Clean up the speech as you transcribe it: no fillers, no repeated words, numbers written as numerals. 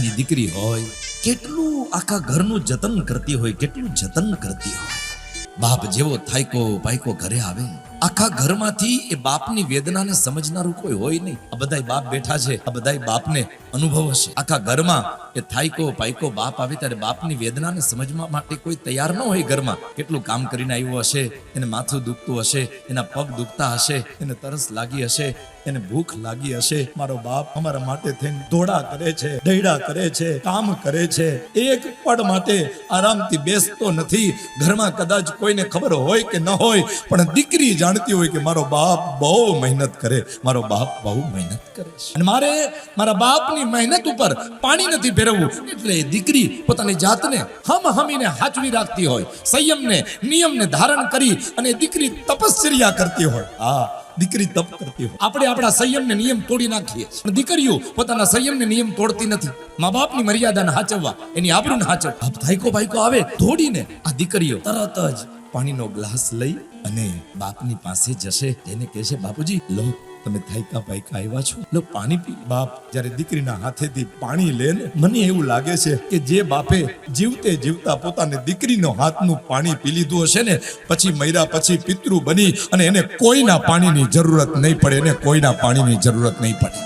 રાજાની દીકરી હોય, કેટલું આખા ઘરનું જતન કરતી હોય, કેટલું જતન કરતી હોય. બાપ જેવો થાયકો પાયકો ઘરે આવે, આખા ઘરમાંથી એ બાપની વેદનાને સમજનારું કોઈ હોય નહીં. આ બધાય બાપ બેઠા છે, આ બધાય બાપને અનુભવ હશે. આખા ઘરમાં એ થાયકો પાયકો બાપ આવે ત્યારે બાપની વેદનાને સમજવા માટે કોઈ તૈયાર ન હોય. ઘરમાં કેટલું કામ કરીને આવ્યો હશે, એને માથું દુખતું હશે, એના પગ દુખતા હશે, એને તરસ લાગી હશે, એને ભૂખ લાગી હશે. મારો બાપ અમારા માટે થઈને દોડા કરે છે, દૈડા કરે છે, કામ કરે છે, એક પળ માટે આરામથી બેસતો નથી. ઘરમાં કદાચ કોઈને ખબર હોય કે ન હોય, પણ દીકરી જાણતી હોય કે મારો બાપ બહુ મહેનત કરે, મારો બાપ બહુ મહેનત કરે છે, અને મારે મારા બાપની મહેનત ઉપર પાણી નથી ફેરવવું. એટલે દીકરી પોતાની જાતને હમીને હાચવી રાખતી હોય, સંયમને નિયમને ધારણ કરી અને દીકરી તપશ્ચર્યા કરતી હોય. દીકરી તપ કરતી હોય. આપણે આપણા સંયમને નિયમ તોડી નાખીએ, પણ દીકરીઓ પોતાના સંયમને નિયમ તોડતી નથી. મા બાપની મર્યાદાને હાચવવા, એની આબરૂને હાચવવા. આપ થાયકો ભાઈકો આવે દોડીને આ દીકરીઓ તરત જ પાણીનો ગ્લાસ લઈ અને બાપની પાસે જશે. એને કહેશે, બાપુજી લો, તમે થાયકા પાયકા આવ્યા છો, લો પાણી પી. બાપ જ્યારે દીકરીના હાથેથી પાણી લે ને, મને એવું લાગે છે કે જે બાપે જીવતે જીવતા પોતાની દીકરીનો હાથનું પાણી પી લીધું હશે ને, પછી મર્યા પછી પિતૃ બની અને એને કોઈના પાણીની જરૂરત નહીં પડે, એને કોઈના પાણીની જરૂરત નહીં પડે.